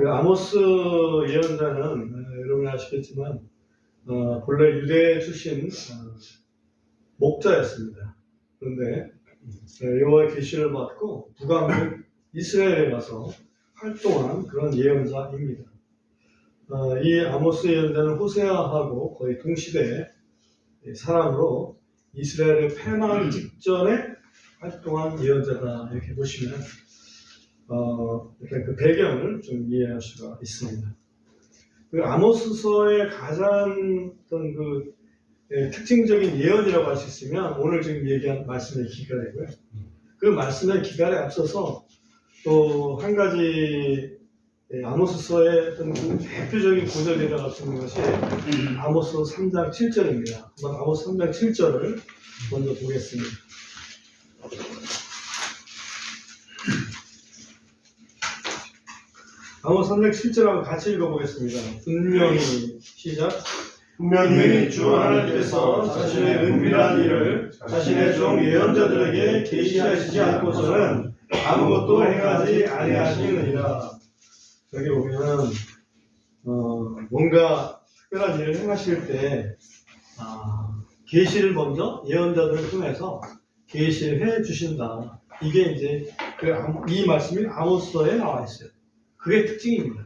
그 아모스 예언자는 여러분 아시겠지만 본래 유대 출신 목자였습니다. 그런데 여호와의 계시를 받고 북왕국 이스라엘에 가서 활동한 그런 예언자입니다. 이 아모스 예언자는 호세아하고 거의 동시대의 사람으로 이스라엘의 패망 직전에 활동한 예언자다 이렇게 보시면 이렇게 그 배경을 좀 이해할 수가 있습니다. 그 아모스서의 가장 어떤 그 특징적인 예언이라고 할 수 있으면 오늘 지금 얘기한 말씀의 기갈이고요. 그 말씀의 기갈에 앞서서 또 한 가지 아모스서의 어떤 그 대표적인 구절이라고 할 수 있는 것이 아모스 3장 7절입니다. 한번 아모스 3장 7절을 먼저 보겠습니다. 아모스 3장 7절하고 같이 읽어보겠습니다. 분명히 시작. 분명히 주 하나님께서 자신의 은밀한 일을 자신의 종 예언자들에게 계시하시지 않고서는 아무것도 행하지 아니하시느니라. 여기 보면 뭔가 특별한 일을 행하실 때 계시를 먼저 예언자들을 통해서 계시를 해 주신다. 이게 이제 이 말씀이 아모스서에 나와 있어요. 그게 특징입니다.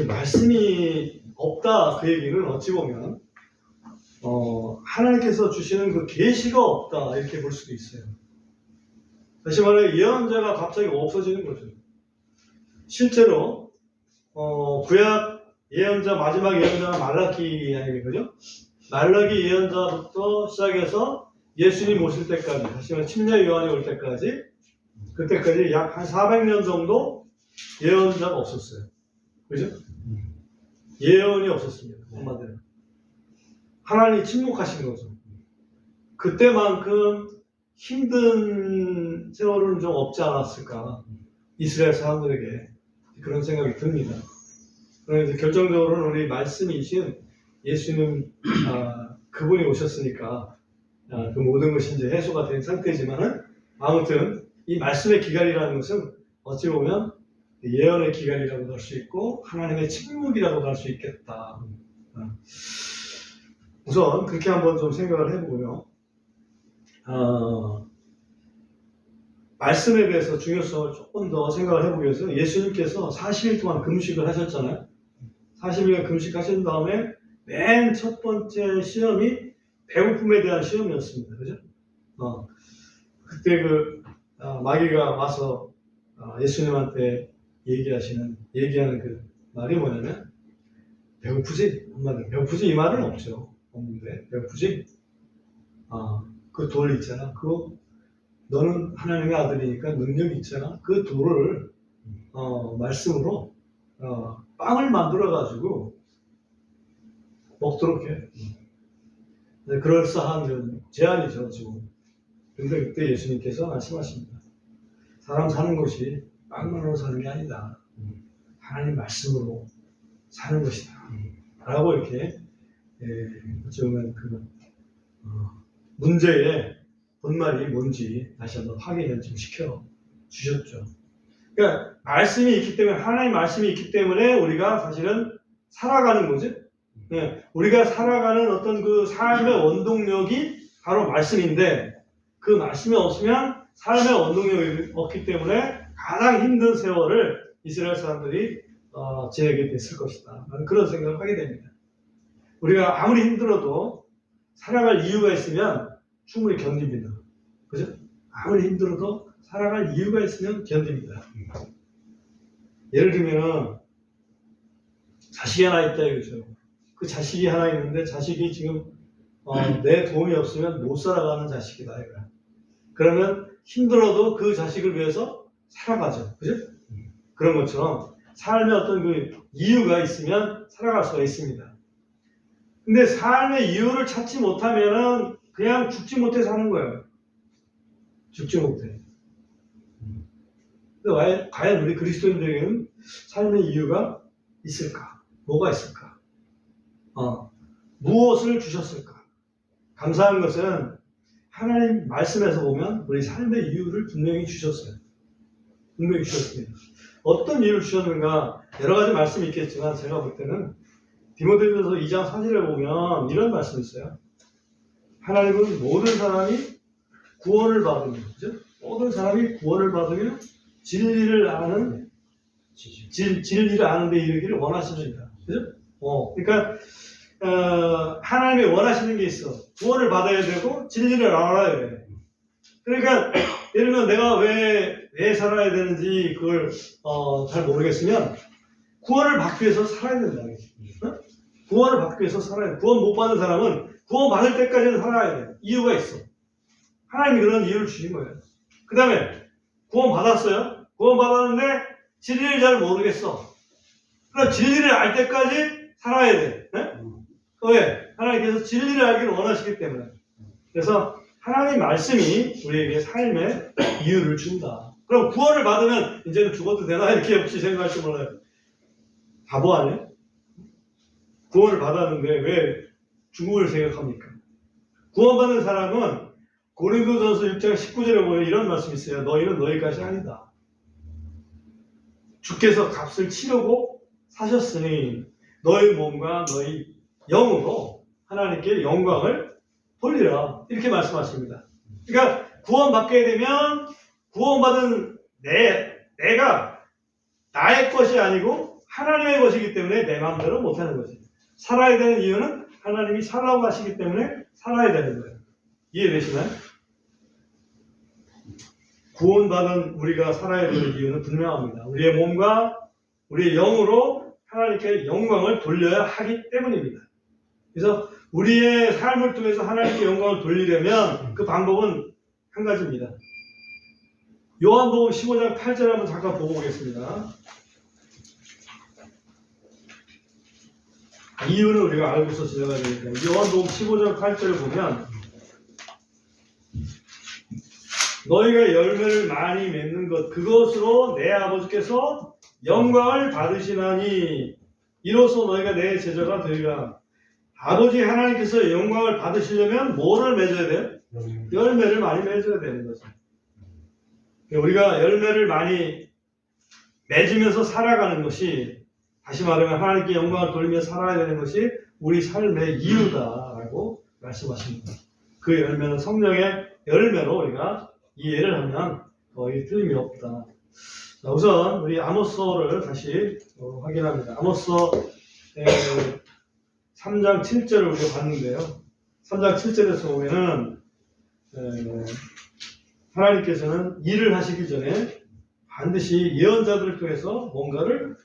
말씀이 없다 그 얘기는 어찌 보면 하나님께서 주시는 그 계시가 없다 이렇게 볼 수도 있어요. 다시 말해 예언자가 갑자기 없어지는 거죠. 실제로 구약 예언자 마지막 예언자가 말라기 아니에요, 그죠? 말라기 예언자부터 시작해서 예수님 오실 때까지, 다시 말해 침례 요한이 올 때까지, 그때까지 약 한 400년 정도 예언자가 없었어요. 그죠? 예언이 없었습니다. 한마디로. 하나님이 침묵하신 거죠. 그때만큼 힘든 세월은 좀 없지 않았을까. 이스라엘 사람들에게 그런 생각이 듭니다. 그러나 이제 결정적으로는 우리 말씀이신 예수님, 그분이 오셨으니까 그 모든 것이 이제 해소가 된 상태지만은 아무튼 이 말씀의 기갈이라는 것은 어찌 보면 예언의 기갈이라고도 할 수 있고 하나님의 침묵이라고도 할 수 있겠다. 우선 그렇게 한번 좀 생각을 해보고요. 말씀에 대해서 중요성을 조금 더 생각을 해보기 위해서 예수님께서 40일 동안 금식을 하셨잖아요. 40일간 금식하신 다음에 맨 첫 번째 시험이 배고픔에 대한 시험이었습니다. 그죠? 그때 마귀가 와서 예수님한테 얘기하는 그 말이 뭐냐면 배고프지? 한마디로 배고프지? 이 말은 없는데 배고프지? 그 돌 있잖아. 그거 너는 하나님의 아들이니까 능력이 있잖아. 그 돌을 말씀으로 빵을 만들어 가지고 먹도록 해. 그럴싸한 제안이죠 지금. 근데 그때 예수님께서 말씀하십니다. 사람 사는 것이 빵만으로 사는 게 아니다. 하나님 말씀으로 사는 것이다. 라고 이렇게 어쩌면 그 문제의 본말이 뭔지 다시 한번 확인을 좀 시켜 주셨죠. 그러니까 말씀이 있기 때문에 하나님 말씀이 있기 때문에 우리가 사실은 살아가는 거지. 우리가 살아가는 어떤 그 삶의 원동력이 바로 말씀인데 그 말씀이 없으면 삶의 원동력이 없기 때문에 가장 힘든 세월을 이스라엘 사람들이 지내게 됐을 것이다. 나는 그런 생각을 하게 됩니다. 우리가 아무리 힘들어도 살아갈 이유가 있으면 충분히 견딥니다. 그죠? 아무리 힘들어도 살아갈 이유가 있으면 견딥니다. 예를 들면 자식이 하나 있다 이거죠. 그 자식이 하나 있는데 자식이 지금 내 도움이 없으면 못 살아가는 자식이다 이거야. 그러면 힘들어도 그 자식을 위해서 살아가죠. 그죠? 그런 것처럼 삶의 어떤 그 이유가 있으면 살아갈 수가 있습니다. 근데 삶의 이유를 찾지 못하면은 그냥 죽지 못해 사는 거예요. 죽지 못해. 근데 과연 우리 그리스도인들에게는 삶의 이유가 있을까? 뭐가 있을까? 무엇을 주셨을까? 감사한 것은 하나님 말씀에서 보면 우리 삶의 이유를 분명히 주셨어요. 분명히 주셨습니다. 어떤 이유를 주셨는가 여러 가지 말씀이 있겠지만 제가 볼 때는 디모데전서 2장 4절에 보면 이런 말씀이 있어요. 하나님은 모든 사람이 구원을 받으며, 그죠? 모든 사람이 구원을 받으며 진리를 아는 진리를 아는 데 이르기를 원하십니다. 그죠? 그러니까 하나님이 원하시는 게 있어. 구원을 받아야 되고 진리를 알아야 돼. 그러니까 예를 들면 내가 왜 살아야 되는지 그걸 잘 모르겠으면 구원을 받기 위해서 살아야 된다. 어? 구원을 받기 위해서 살아야 돼. 구원 못 받는 사람은 구원 받을 때까지는 살아야 돼. 이유가 있어. 하나님이 그런 이유를 주신 거예요. 그 다음에 구원 받았어요. 구원 받았는데 진리를 잘 모르겠어. 그럼 진리를 알 때까지 살아야 돼. 네? 왜? 하나님께서 진리를 알기를 원하시기 때문에. 그래서 하나님 말씀이 우리에게 삶의 이유를 준다. 그럼 구원을 받으면 이제는 죽어도 되나? 이렇게 혹시 생각할지 몰라요. 바보 아니에요? 구원을 받았는데 왜 죽음을 생각합니까? 구원받는 사람은 고린도전서 6장 19절에 보면 이런 말씀이 있어요. 너희는 너희 것이 아니다. 주께서 값을 치르고 사셨으니 너희 몸과 너희 영으로 하나님께 영광을 돌리라. 이렇게 말씀하십니다. 그러니까 구원받게 되면 구원받은 내가 나의 것이 아니고 하나님의 것이기 때문에 내 마음대로 못하는 거지. 살아야 되는 이유는 하나님이 살라고 하시기 때문에 살아야 되는 거예요. 이해되시나요? 구원받은 우리가 살아야 되는 이유는 분명합니다. 우리의 몸과 우리의 영으로 하나님께 영광을 돌려야 하기 때문입니다. 그래서 우리의 삶을 통해서 하나님께 영광을 돌리려면 그 방법은 한 가지입니다. 요한복음 15장 8절 한번 잠깐 보고 오겠습니다. 이유는 우리가 알고서 지나가야 되니까. 요한복음 15장 8절을 보면 너희가 열매를 많이 맺는 것 그것으로 내 아버지께서 영광을 받으시나니 이로써 너희가 내 제자가 되리라. 아버지 하나님께서 영광을 받으시려면 뭐를 맺어야 돼요? 열매를 많이 맺어야 되는 거죠. 우리가 열매를 많이 맺으면서 살아가는 것이, 다시 말하면 하나님께 영광을 돌리며 살아야 되는 것이 우리 삶의 이유다라고 말씀하십니다. 그 열매는 성령의 열매로 우리가 이해를 하면 거의 틀림이 없다. 자, 우선 우리 아모스서를 다시 확인합니다. 아모스서 3장 7절을 우리가 봤는데요. 3장 7절에서 보면은 하나님께서는 일을 하시기 전에 반드시 예언자들을 통해서 뭔가를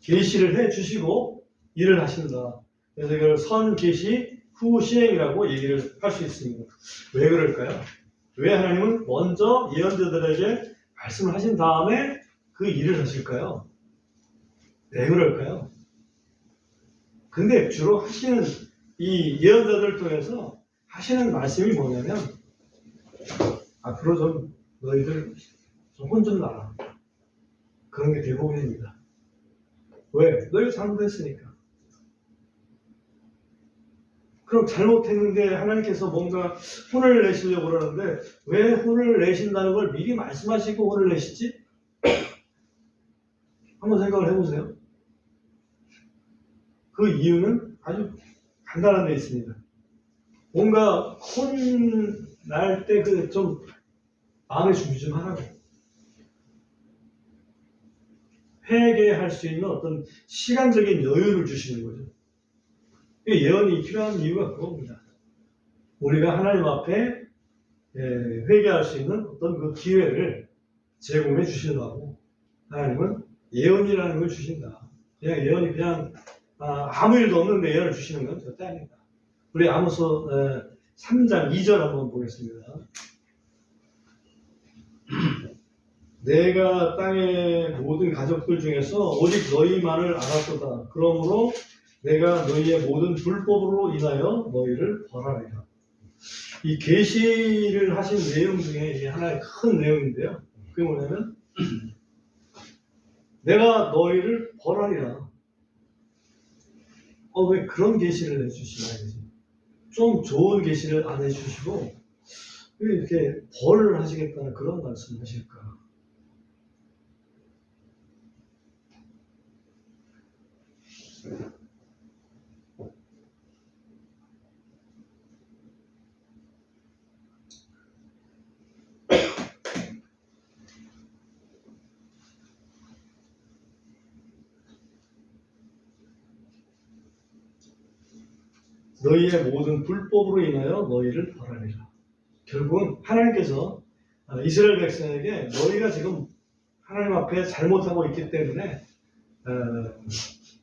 계시를 해주시고 일을 하신다. 그래서 이걸 선계시 후 시행이라고 얘기를 할 수 있습니다. 왜 그럴까요? 왜 하나님은 먼저 예언자들에게 말씀을 하신 다음에 그 일을 하실까요? 왜 그럴까요? 근데 주로 하시는 이 예언자들을 통해서 하시는 말씀이 뭐냐면 앞으로 좀 너희들 좀 혼 좀 놔라. 그런 게 대부분입니다. 왜? 너희가 잘못했으니까. 그럼 잘못했는데 하나님께서 뭔가 혼을 내시려고 그러는데 왜 혼을 내신다는 걸 미리 말씀하시고 혼을 내시지? 한번 생각을 해보세요. 그 이유는 아주 간단한 데 있습니다. 뭔가 혼 날 때 그 좀 마음의 준비 좀 하라고. 회개할 수 있는 어떤 시간적인 여유를 주시는 거죠. 예언이 필요한 이유가 그겁니다. 우리가 하나님 앞에 회개할 수 있는 어떤 그 기회를 제공해 주시려고 하나님은 예언이라는 걸 주신다. 그냥 예언이 그냥 아무 일도 없는데 예언을 주시는 건 절대 아니다. 우리 아모스 3장 2절 한번 보겠습니다. 내가 땅의 모든 가족들 중에서 오직 너희만을 알았도다. 그러므로 내가 너희의 모든 불법으로 인하여 너희를 벌하리라. 이 계시를 하신 내용 중에 이게 하나의 큰 내용인데요. 그게 뭐냐면 내가 너희를 벌하리라. 왜 그런 계시를 해주시나요? 좀 좋은 계시를 안 해주시고 왜 이렇게 벌을 하시겠다는 그런 말씀을 하실까? 너희의 모든 불법으로 인하여 너희를 벌하리라. 결국은 하나님께서 이스라엘 백성에게 너희가 지금 하나님 앞에 잘못하고 있기 때문에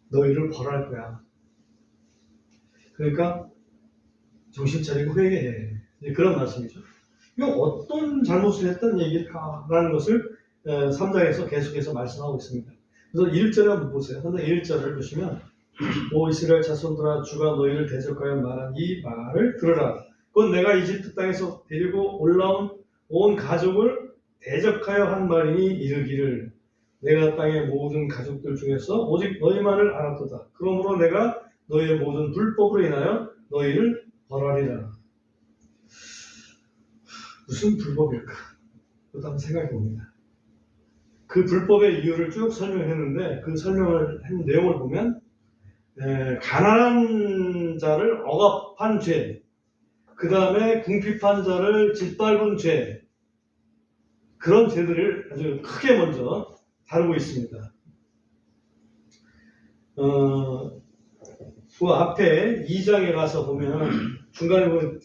너희를 벌할 거야. 그러니까 정신 차리고 회개해. 그런 말씀이죠. 이거 어떤 잘못을 했던 얘기일까라는 것을 3장에서 계속해서 말씀하고 있습니다. 그래서 1절에 한번 보세요. 3장 1절을 보시면 오 이스라엘 자손들아 주가 너희를 대적하여 말한 이 말을 들으라. 그건 내가 이집트 땅에서 데리고 올라온 온 가족을 대적하여 한 말이니 이르기를 내가 땅의 모든 가족들 중에서 오직 너희만을 알았도다. 그러므로 내가 너희의 모든 불법으로 인하여 너희를 벌하리라. 무슨 불법일까? 그것도 한번 생각해 봅니다. 그 불법의 이유를 쭉 설명했는데 그 설명을 한 내용을 보면 가난한 자를 억압한 죄, 그 다음에 궁핍한 자를 짓밟은 죄, 그런 죄들을 아주 크게 먼저 다루고 있습니다. 그 앞에 2장에 가서 보면 중간에 보면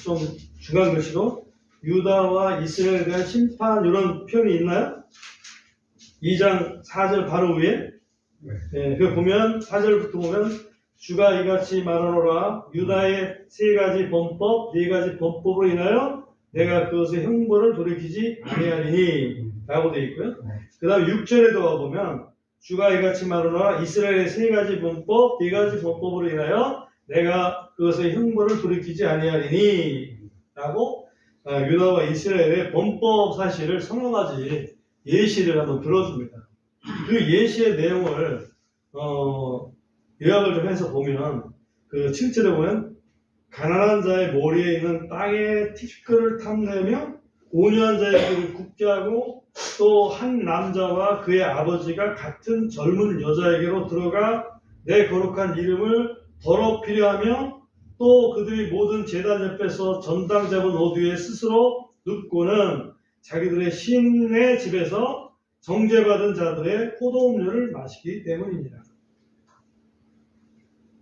좀 중간 글씨로 유다와 이스라엘에 대한 심판 이런 표현이 있나요? 2장 4절 바로 위에 그 보면 4절부터 보면 주가 이같이 말하노라 유다의 세 가지 범법 네 가지 범법으로 인하여 내가 그것의 형벌을 돌이키지 아니하리니 라고 되어 있고요. 그 다음 6절에도 가보면 주가 이같이 말하노라 이스라엘의 세 가지 범법 네 가지 범법으로 인하여 내가 그것의 형벌을 돌이키지 아니하리니 라고 유다와 이스라엘의 범법 사실을 성경까지 예시를 한번 들어줍니다. 그 예시의 내용을 요약을 좀 해서 보면 그 7절에 보면 가난한 자의 머리에 있는 땅의 티끌을 탐내며 온유한 자의 귀를 굽게 하고 또 한 남자와 그의 아버지가 같은 젊은 여자에게로 들어가 내 거룩한 이름을 더럽히려 하며 또 그들이 모든 제단 옆에서 전당 잡은 옷 위에 스스로 눕고는 자기들의 신의 집에서 정죄받은 자들의 포도음료를 마시기 때문입니다.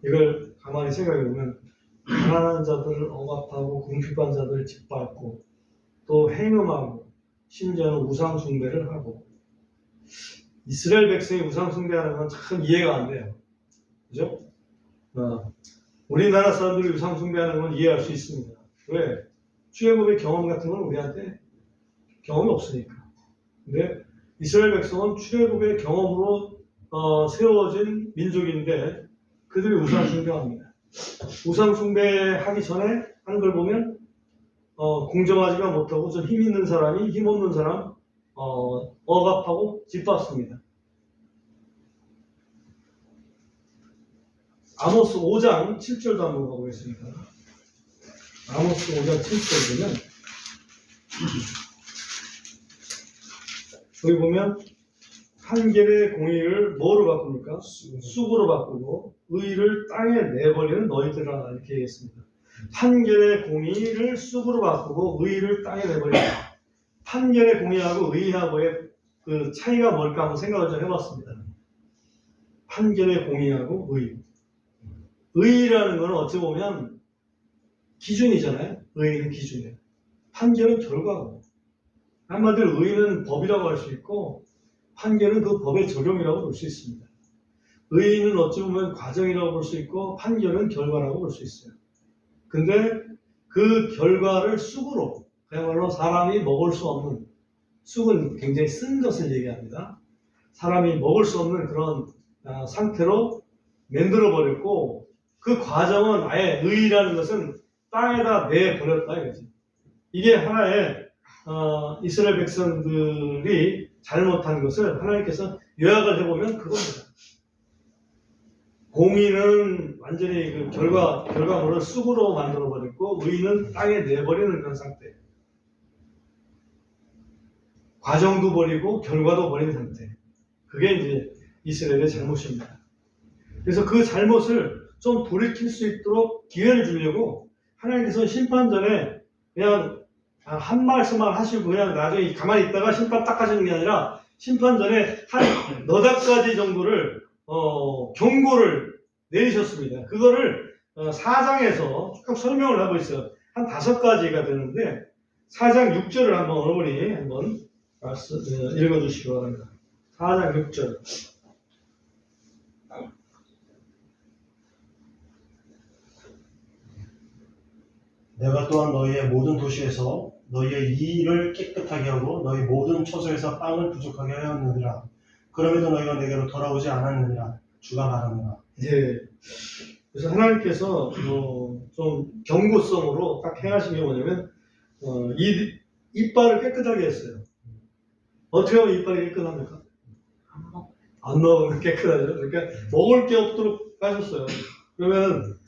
이걸 가만히 생각해 보면 가난한 자들을 억압하고 궁핍한 자들을 짓밟고 또 행음하고 심지어는 우상숭배를 하고 이스라엘 백성이 우상숭배하는 건 참 이해가 안 돼요. 그죠? 우리나라 사람들이 우상숭배하는 건 이해할 수 있습니다. 왜? 출애굽의 경험 같은 건 우리한테 경험이 없으니까. 근데 이스라엘 백성은 출애굽의 경험으로 세워진 민족인데 그들이 우상숭배합니다. 우상숭배하기 전에 하는 걸 보면 공정하지가 못하고 좀 힘 있는 사람이 힘 없는 사람 억압하고 짓밟습니다. 아모스 5장 7절도 한번 보겠습니다. 아모스 5장 7절 보면 여기 보면 판결의 공의를 뭐로 바꿉니까? 쑥으로 바꾸고 의를 땅에 내버리는 너희들아 이렇게 얘기했습니다. 판결의 공의를 쑥으로 바꾸고 의를 땅에 내버린다. 판결의 공의하고 의하고의 그 차이가 뭘까 한번 생각을 좀 해봤습니다. 판결의 공의하고 의. 의라는 것은 어찌 보면 기준이잖아요. 의는 기준이에요. 판결은 결과고. 한마디로 의는 법이라고 할 수 있고 판결은 그 법의 적용이라고 볼 수 있습니다. 의는 어찌 보면 과정이라고 볼 수 있고 판결은 결과라고 볼 수 있어요. 근데 그 결과를 쑥으로 그야말로 사람이 먹을 수 없는 쑥은 굉장히 쓴 것을 얘기합니다. 사람이 먹을 수 없는 그런 상태로 만들어버렸고 그 과정은 아예 의라는 것은 땅에다 내버렸다 이거지. 이게 하나의 이스라엘 백성들이 잘못한 것을 하나님께서 요약을 해보면 그겁니다. 공의는 완전히 그 결과물을 쑥으로 만들어버렸고 의는 땅에 내버리는 그런 상태. 과정도 버리고 결과도 버린 상태. 그게 이제 이스라엘의 잘못입니다. 그래서 그 잘못을 좀 돌이킬 수 있도록 기회를 주려고 하나님께서 심판 전에 그냥 한 말씀만 하시고 그냥 나중에 가만히 있다가 심판 딱 하시는 게 아니라 심판 전에 한 너댓 가지 정도를 경고를 내리셨습니다. 그거를 4장에서 쭉 설명을 하고 있어요. 한 5가지가 되는데 4장 6절을 한번 어머니 한번 읽어주시기 바랍니다. 4장 6절. 내가 또한 너희의 모든 도시에서 너희의 이를 깨끗하게 하고 너희 모든 처소에서 빵을 부족하게 하였느니라. 그럼에도 너희가 내게로 돌아오지 않았느니라. 주가 말하노라. 예. 그래서 하나님께서 좀 경고성으로 딱 행하신 게 뭐냐면 이빨을 깨끗하게 했어요. 어떻게 하면 이빨이 깨끗합니까? 안 먹으면 깨끗하죠. 그러니까 먹을 게 없도록 하셨어요. 그러면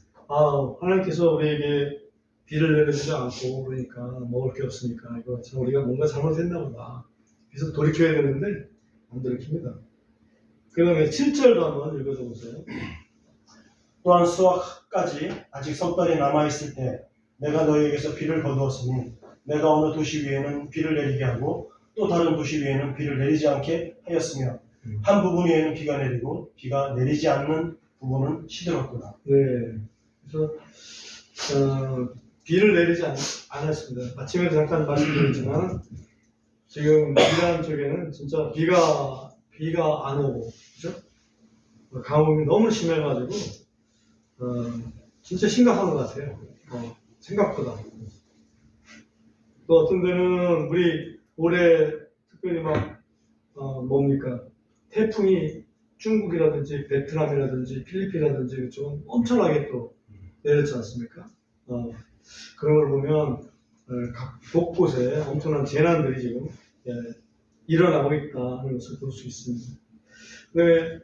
하나님께서 우리에게 비를 내려주지 않고 그러니까 먹을 게 없으니까 이거 참 우리가 뭔가 잘못했나 보다. 그래서 돌이켜야 되는데 안 돌이킵니다. 그 다음에 7절도 한번 읽어줘 보세요. 또한 수확까지 아직 석 달이 남아있을 때 내가 너희에게서 비를 거두었으니 내가 어느 도시 위에는 비를 내리게 하고 또 다른 도시 위에는 비를 내리지 않게 하였으며 한 부분 위에는 비가 내리고 비가 내리지 않는 부분은 시들었구나. 네. 그래서 비를 내리지 않았습니다. 아침에도 잠깐 말씀드렸지만 지금 이란 쪽에는 진짜 비가 안 오고 그죠? 가뭄이 너무 심해가지고 진짜 심각한 것 같아요. 생각보다. 또 어떤 데는 우리 올해 특별히 뭡니까 태풍이 중국이라든지 베트남이라든지 필리핀이라든지 좀 엄청나게 또 내렸지 않습니까? 그런 걸 보면 각 곳곳에 엄청난 재난들이 지금 일어나고 있다는 것을 볼 수 있습니다. 그다음에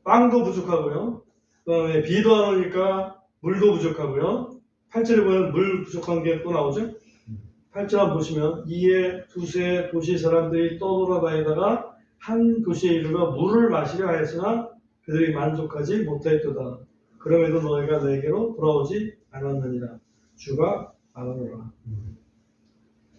빵도 부족하고요. 그다음에 비도 안 오니까 물도 부족하고요. 8절에 보면 물 부족한 게 또 나오죠. 8절 한번 보시면 이에 두세 도시 사람들이 떠돌아다니다가 한 도시에 이르러 물을 마시려 하였으나 그들이 만족하지 못하였도다. 그럼에도 너희가 내게로 돌아오지 않았느니라. 주가 말하노라.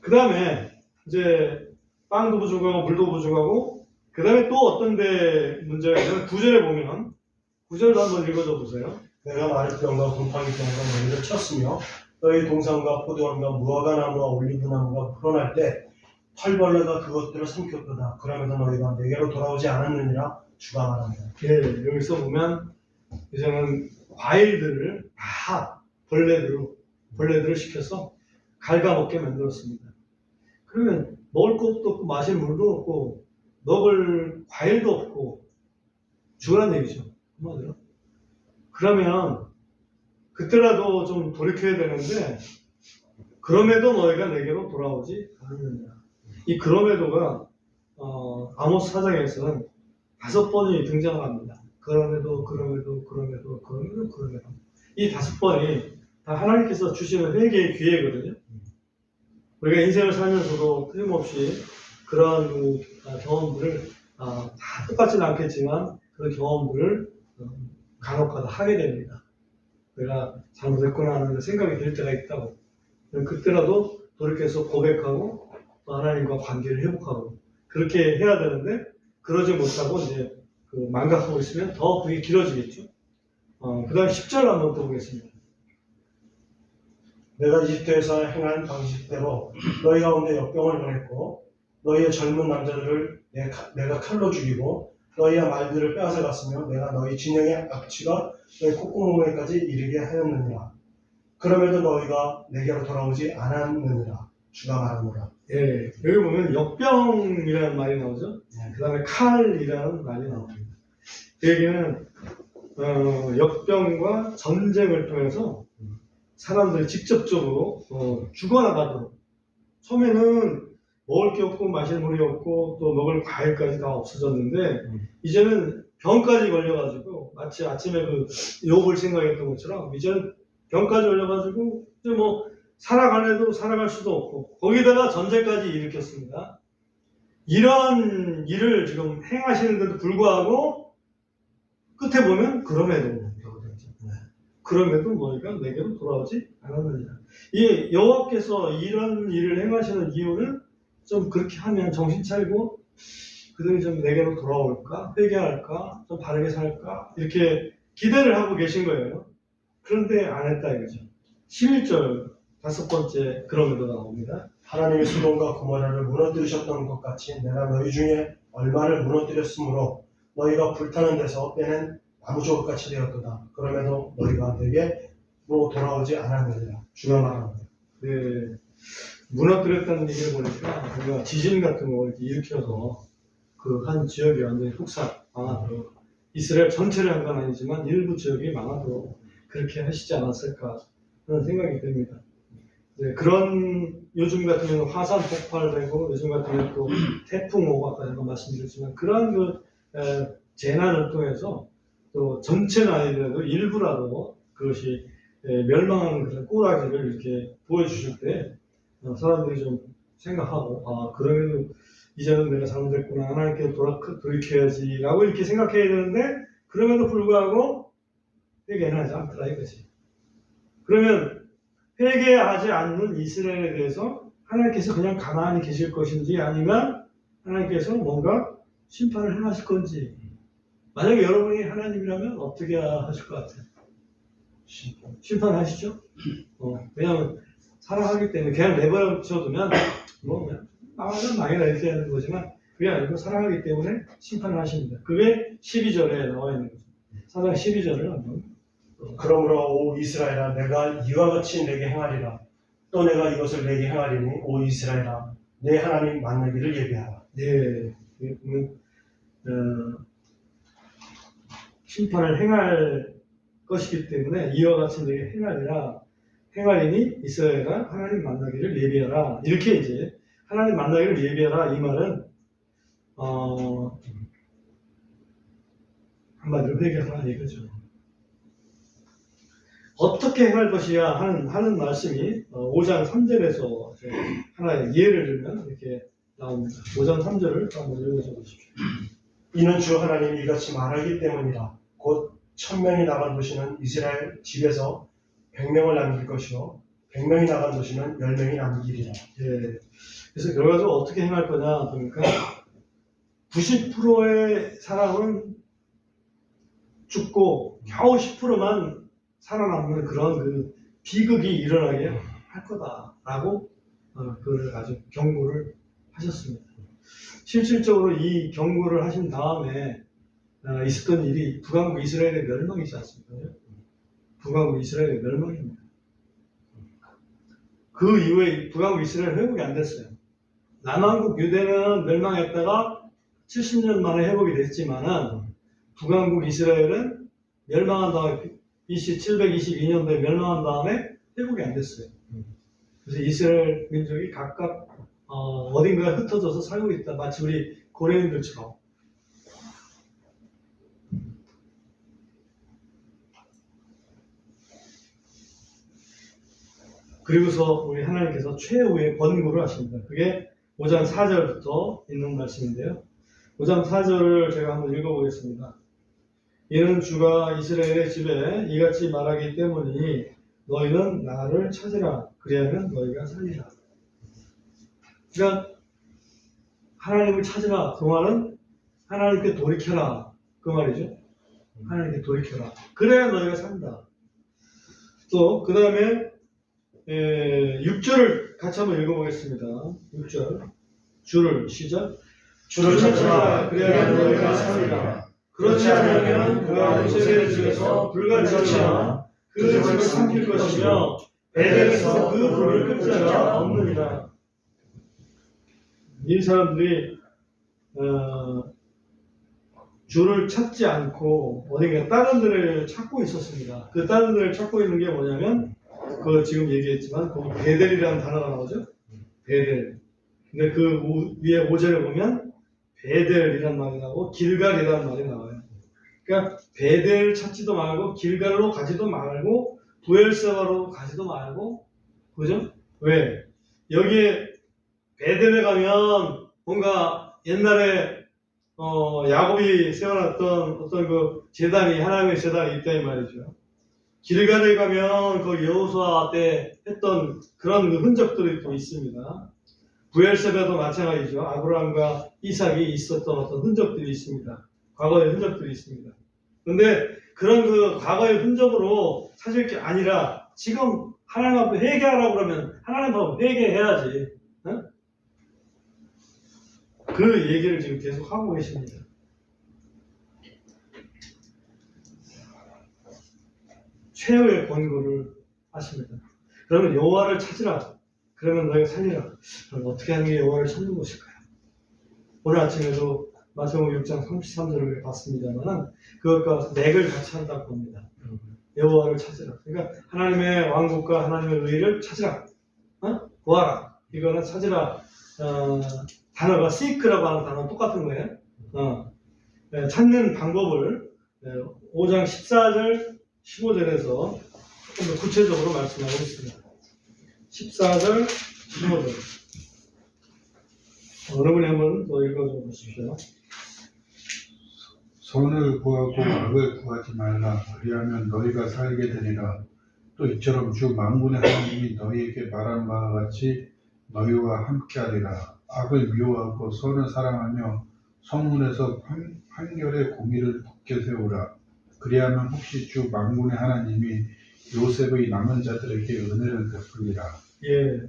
그 다음에 이제 빵도 부족하고 물도 부족하고 그 다음에 또 어떤 데 문제가 있냐면 9절에 보면 9절도 한번 읽어줘 보세요. 내가 마르병과 곰팡이 병과 너희를 쳤으며 너희 동산과 포도원과 무화과나무와 올리브나무가 불어날 때 털벌레가 그것들을 삼켰도다. 그러면서 너희가 내게로 돌아오지 않았느니라. 주가 말합니다. 예, 여기서 보면 이제는 과일들을 다 벌레들을 시켜서 갉아먹게 만들었습니다. 그러면 먹을 것도 없고 마실 물도 없고 먹을 과일도 없고 죽으란 얘기죠. 한마디로. 그러면 그때라도 좀 돌이켜야 되는데 그럼에도 너희가 내게로 돌아오지 않느냐. 이 그럼에도가 아모스 4장에서는 5번이 등장을 합니다. 그럼에도 이 5번이 다 하나님께서 주시는 회개의 기회거든요. 우리가 인생을 살면서도 틀림없이 그런 경험들을 다 똑같지는 않겠지만 그런 경험들을 간혹가다 하게 됩니다. 내가 잘못했구나 하는 생각이 들 때가 있다고. 그때라도 돌이켜서 고백하고 또 하나님과 관계를 회복하고 그렇게 해야 되는데 그러지 못하고 이제 망각하고 있으면 더 그게 길어지겠죠. 그 다음에 10절 한번 또 보겠습니다. 내가 이집트에서 행한 방식대로 너희 가운데 역병을 보냈고 너희의 젊은 남자들을 내가 칼로 죽이고 너희의 말들을 빼앗아갔으며 내가 너희 진영의 악취가 너희 콧구멍에까지 이르게 하였느니라. 그럼에도 너희가 내게로 돌아오지 않았느니라. 주가 말하노라. 예, 여기 보면 역병이라는 말이 나오죠. 그 다음에 칼이라는 말이 나옵니다. 그 얘기는 역병과 전쟁을 통해서 사람들이 직접적으로 죽어나가도록 처음에는 먹을 게 없고 마실 물이 없고 또 먹을 과일까지 다 없어졌는데 이제는 병까지 걸려가지고 마치 아침에 욥을 생각했던 것처럼 이제는 병까지 걸려가지고 이제 살아가려도 살아갈 수도 없고 거기다가 전쟁까지 일으켰습니다. 이런 일을 지금 행하시는데도 불구하고 끝에 보면 그럼에도 너희가 내게로 돌아오지 않았느냐. 이 여호와께서 이런 일을 행하시는 이유는 좀 그렇게 하면 정신 차리고 그들이 좀 내게로 돌아올까, 회개할까, 좀 바르게 살까 이렇게 기대를 하고 계신 거예요. 그런데 안 했다 이거죠. 11절 다섯 번째 그럼에도 나옵니다. 하나님이 소돔과 고모라를 무너뜨리셨던 것 같이 내가 너희 중에 얼마를 무너뜨렸으므로 너희가 불타는 데서 빼낸 나무조각같이 되었도다. 그럼에도 너희가 내게로 돌아오지 않았느니라. 주가 말합니다. 네, 무너뜨렸다는 얘기를 보니까 우리가 지진 같은 거 이렇게 일으켜서 그 한 지역이 완전히 흑사 망하도록 이스라엘 전체를 한 건 아니지만 일부 지역이 망하도록 그렇게 하시지 않았을까 하는 생각이 듭니다. 네, 그런 요즘 같은 경우는 화산 폭발되고 요즘 같은 경우는 또 태풍 오고 아까 제가 말씀드렸지만 그러한 그 재난을 통해서 또 전체는 아니더라도 일부라도 그것이 멸망하는 그런 꼬라지를 이렇게 보여주실 때 사람들이 좀 생각하고 아 그러면 이제는 내가 잘못했구나 하나님께 돌이켜야지 라고 이렇게 생각해야 되는데 그럼에도 불구하고 회개는 하지 않더라 이거지. 그러면 회개하지 않는 이스라엘에 대해서 하나님께서 그냥 가만히 계실 것인지 아니면 하나님께서 뭔가 심판을 행하실 건지 만약에 여러분이 하나님이라면 어떻게 하실 것 같아요? 심판하시죠? 그냥 사랑하기 때문에 그냥 내버려둬두면 뭐 그냥 망하면 망해라 이렇게 하는 거지만 그게 아니고 사랑하기 때문에 심판을 하십니다. 그게 12절에 나와 있는 거죠. 사장 12절을 한번 그러므로 오 이스라엘아 내가 이와 같이 내게 행하리라. 또 내가 이것을 내게 행하리니 오 이스라엘아 내 하나님 만나기를 예비하라. 네, 보면 심판을 행할 것이기 때문에 이와 같이 내게 행하리니 이스라엘아 하나님 만나기를 예비하라. 이렇게 이제 하나님 만나기를 예비하라 이 말은 한마디로 회개하라 이거죠. 어떻게 행할 것이야 하는 말씀이 5장 3절에서 하나의 예를 들면 이렇게 나옵니다. 5장 3절을 한번 읽어줘 보십시오. 이는 주 하나님이 이같이 말하기 때문이라. 곧 1000명이 나간 도시는 이스라엘 집에서 100명을 남길 것이요 100명이 나간 도시는 10명이 남기리라. 예. 그래서 결과적으로 어떻게 행할 거냐 보니까 90%의 사람은 죽고 겨우 10%만 살아남는 그런 그 비극이 일어나게 할 거다라고 그걸 아주 경고를 하셨습니다. 실질적으로 이 경고를 하신 다음에 있었던 일이 북왕국 이스라엘의 멸망이지 않습니까? 북왕국 이스라엘의 멸망입니다. 그 이후에 북왕국 이스라엘 회복이 안 됐어요. 남왕국 유대는 멸망했다가 70년 만에 회복이 됐지만은 북왕국 이스라엘은 멸망한 다음에 BC 722년도에 멸망한 다음에 회복이 안 됐어요. 그래서 이스라엘 민족이 각각 어딘가에 흩어져서 살고 있다. 마치 우리 고레인들처럼. 그리고서 우리 하나님께서 최후의 권고를 하십니다. 그게 5장 4절부터 있는 말씀인데요. 5장 4절을 제가 한번 읽어보겠습니다. 이는 주가 이스라엘의 집에 이같이 말하기 때문이니 너희는 나를 찾으라. 그리하면 너희가 살리라. 그러니까 하나님을 찾으라. 그 말은 하나님께 돌이켜라. 그 말이죠. 하나님께 돌이켜라. 그래야 너희가 산다. 또 그 다음에 6절을 같이 한번 읽어보겠습니다. 6절 주를 시작. 주를 찾으라. 그래야 너희가 살리라. 그렇지 않으면 그가 모세의 집에서 불같이나 그 집을 삼킬 것이며 베델에서 그 불을 끄는 자가 없느니라. 이 사람들이 주를 찾지 않고 어딘가 다른 데를 찾고 있었습니다. 그 다른 데를 찾고 있는 게 뭐냐면 그 지금 얘기했지만 거기 베델이라는 단어가 나오죠. 베델. 근데 그 위에 5절에 보면 베델이라는 말이 나오고 길갈이라는 말이 나와요. 그러니까 베델 찾지도 말고 길갈로 가지도 말고 부엘세바로 가지도 말고 그죠? 왜? 여기에 베델에 가면 뭔가 옛날에 야곱이 세워놨던 어떤 그 제단이 하나님의 제단이 있다 이 말이죠. 길갈에 가면 그 여호수아 때 했던 그런 흔적들이 또 있습니다. 부엘세바도 마찬가지죠. 아브라함과 이삭이 있었던 어떤 흔적들이 있습니다. 과거의 흔적들이 있습니다. 근데 그런 그 과거의 흔적으로 찾을 게 아니라 지금 하나님 앞에 회개하라고 그러면 하나님 앞에 회개해야지. 어? 그 얘기를 지금 계속 하고 계십니다. 최후의 권고를 하십니다. 그러면 여호와를 찾으라. 그러면 너희가 살리라. 그럼 어떻게 하는 게 여호와를 찾는 것일까요? 오늘 아침에도 마태복음 6장 33절을 봤습니다만 그것과 맥을 같이 한다고 봅니다. 여호와를 찾으라. 그러니까 하나님의 왕국과 하나님의 의를 찾으라. 구하라. 이거는 찾으라. 단어가 seek라고 하는 단어는 똑같은 거예요. 찾는 방법을 5장 14절 15절에서 조금 더 구체적으로 말씀하고 있습니다. 14절 15절 여러분이 한번 더 읽어줘 보십시오. 선을 구하고 악을 구하지 말라. 그리하면 너희가 살게 되리라. 또 이처럼 주 만군의 하나님이 너희에게 말한 바와 같이 너희와 함께하리라. 악을 미워하고 선을 사랑하며 성문에서 판결의 공의를 굳게 세우라. 그리하면 혹시 주 만군의 하나님이 요셉의 남은 자들에게 은혜를 베풀리라. 예,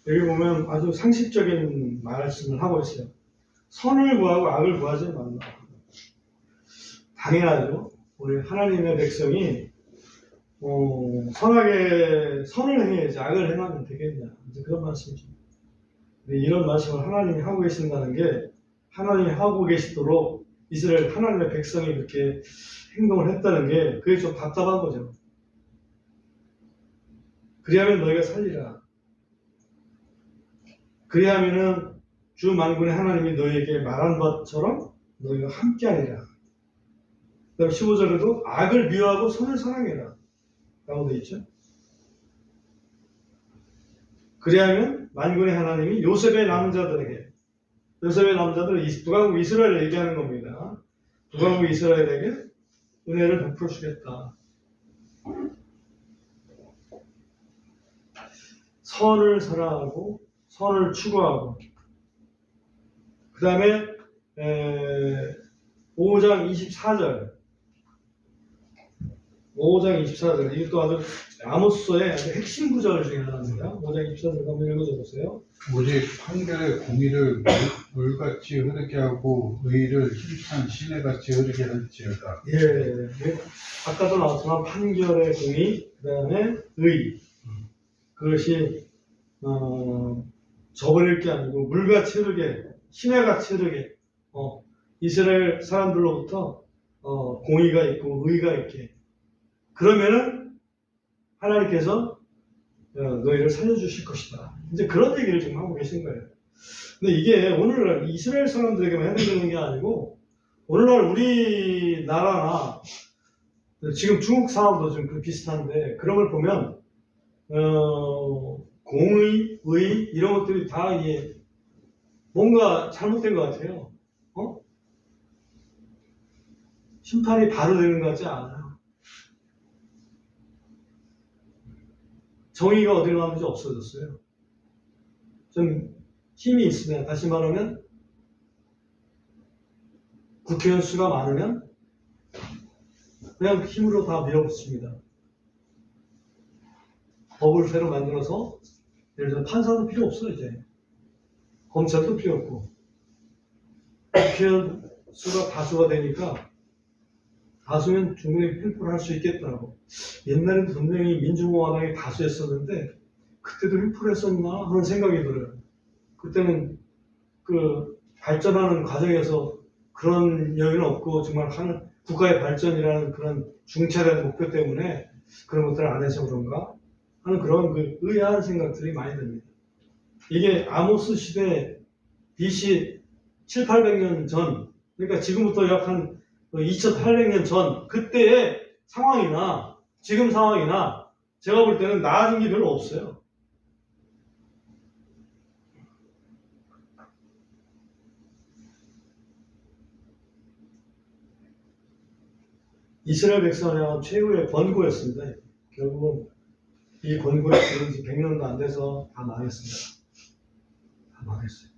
여기 보면 아주 상식적인 말씀을 하고 있어요. 선을 구하고 악을 구하지 말라. 당연하죠. 우리 하나님의 백성이 선하게 선을 행해야지 악을 행하면 되겠냐. 이제 그런 말씀이죠. 근데 이런 말씀을 하나님이 하고 계신다는 게 하나님이 하고 계시도록 이스라엘 하나님의 백성이 그렇게 행동을 했다는 게 그게 좀 답답한 거죠. 그리하면 너희가 살리라. 그리하면은 주 만군의 하나님이 너희에게 말한 것처럼 너희가 함께하리라. 그다음 15절에도 악을 미워하고 선을 사랑해라 라고 되어 있죠. 그리하면 만군의 하나님이 요셉의 남은 자들에게, 요셉의 남자들은 북왕국 이스라엘을 얘기하는 겁니다. 북왕국 이스라엘에게 은혜를 베풀어 주겠다. 선을 사랑하고 선을 추구하고, 그 다음에 5장 24절 이것도 아주 아모스서의 아주 핵심 구절 중에 하나입니다. 5장 24절 한번 읽어줘 보세요. 오직 판결의 공의를 물같이 흐르게 하고 의를 힘찬 시내같이 흐르게 할지어다. 예, 아까도 나왔지만 판결의 공의, 그 다음에 의, 그것이 저버릴 게 아니고 물같이 흐르게, 시내같이 흐르게, 이스라엘 사람들로부터 공의가 있고 의가 있게, 그러면은 하나님께서 너희를 살려주실 것이다. 이제 그런 얘기를 지금 하고 계신 거예요. 근데 이게 오늘날 이스라엘 사람들에게만 해당되는 게 아니고 오늘날 우리나라나 지금 중국 상황도 좀 비슷한데 그런 걸 보면 공의, 의 이런 것들이 다 이게 뭔가 잘못된 것 같아요. 심판이 바로 되는 것 같지 않아요. 정의가 어디로 가는지 없어졌어요. 좀 힘이 있으면, 다시 말하면 국회의원 수가 많으면 그냥 힘으로 다 밀어붙입니다. 법을 새로 만들어서 예를 들어 판사도 필요 없어 이제. 검찰도 필요 없고 국회의원 수가 다수가 되니까 다수면 충분히 횡포를 할 수 있겠더라고. 옛날에는 분명히 민주공화당이 다수였었는데 그때도 횡포를 했었나 하는 생각이 들어요. 그때는 그 발전하는 과정에서 그런 여유는 없고 정말 국가의 발전이라는 그런 중차대한 목표 때문에 그런 것들을 안 해서 그런가 하는 그런 그 의아한 생각들이 많이 듭니다. 이게 아모스 시대 BC 700~800년 전, 그러니까 지금부터 약 한 2800년 전 그때의 상황이나 지금 상황이나 제가 볼 때는 나아진 게 별로 없어요. 이스라엘 백성을 향한 최후의 권고였습니다. 결국은 이 권고를 들은 지 100년도 안 돼서 다 망했습니다. 다 망했어요.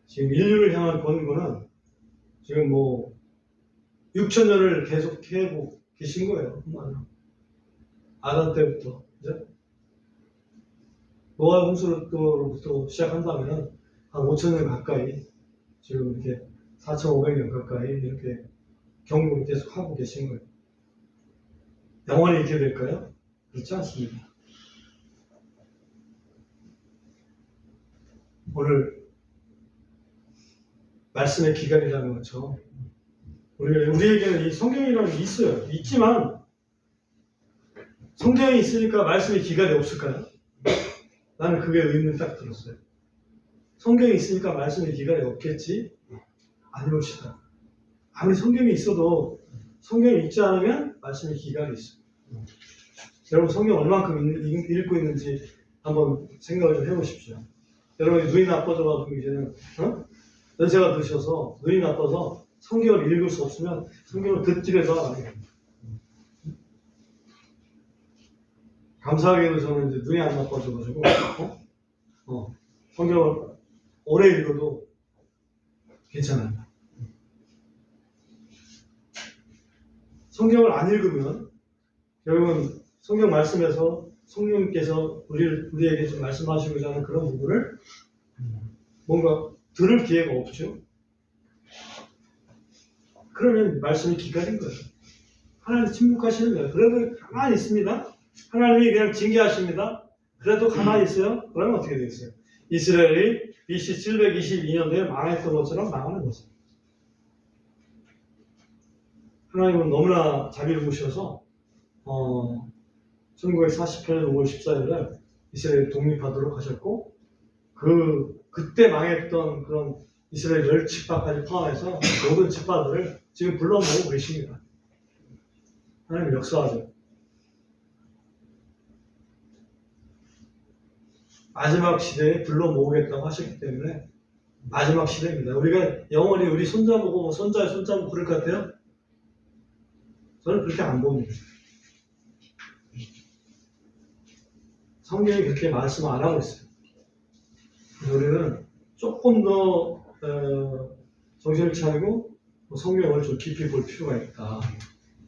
지금 인류를 향한 권고는 지금 뭐 6,000년을 계속 해오고 계신 거예요. 아담 때부터. 그죠? 노아 홍수로부터 시작한다면 한 5,000년 가까이 지금 이렇게 4,500년 가까이 이렇게 경고를 계속 하고 계신 거예요. 영원히 이렇게 될까요? 그렇지 않습니다. 오늘 말씀의 기간이라는 것처럼 우리에게는 이 성경이라는 게 있어요. 있지만 성경이 있으니까 말씀의 기간이 없을까요? 나는 그게 의문이 딱 들었어요. 성경이 있으니까 말씀의 기간이 없겠지? 아니옵시다. 아무리 성경이 있어도 성경이 있지 않으면 말씀의 기간이 있어요. 여러분 성경 얼만큼 읽고 있는지 한번 생각을 좀 해보십시오. 여러분 눈이 나빠져가지고 이제는 연세가 드셔서 눈이 나빠서 성경을 읽을 수 없으면 성경을 득집에서 감사하게도 저는 이제 눈이 안 나빠져가지고 성경을 오래 읽어도 괜찮아요. 성경을 안 읽으면 여러분 성경 말씀에서 성령님께서 우리에게 좀 말씀하시고자 하는 그런 부분을 뭔가 들을 기회가 없죠. 그러면 말씀이 기간인 거예요. 하나님 침묵하시는 거예요. 그래도 가만히 있습니다. 하나님이 그냥 징계하십니다. 그래도 가만히 있어요. 그러면 어떻게 되겠어요? 이스라엘이 BC 722년도에 망했던 것처럼 망하는 거죠. 하나님은 너무나 자비로우셔서 1948년 5월 14일에 이스라엘 독립하도록 하셨고 그때 망했던 그런 이스라엘 10지파까지 포함해서 모든 지파들을 지금 불러 모으고 계십니다. 하나님 역사하죠. 마지막 시대에 불러 모으겠다고 하셨기 때문에 마지막 시대입니다. 우리가 영원히 우리 손자보고 뭐 손자의 손자보고 그럴 것 같아요? 저는 그렇게 안 봅니다. 성경이 그렇게 말씀 안 하고 있어요. 우리는 조금 더 정신을 차리고 성경을 좀 깊이 볼 필요가 있다.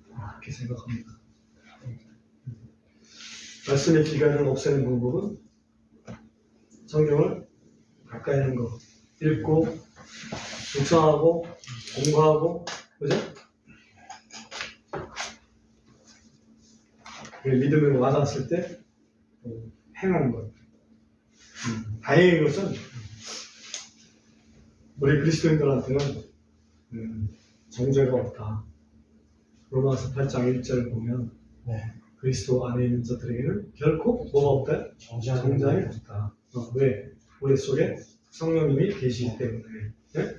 그렇게 생각합니다. 말씀의 기간을 없애는 방법은 성경을 가까이 하는 거, 읽고 묵상하고 공부하고, 그죠? 믿음을 와닿았을 때 행하는 것. 다행인 것은 우리 그리스도인들한테는 정죄가 없다. 로마서 8장 1절을 보면 그리스도 안에 있는 자들에게는 결코 뭐가 없다? 정죄함이 없다. 왜? 우리 속에 성령님이 계시기 때문에. 네?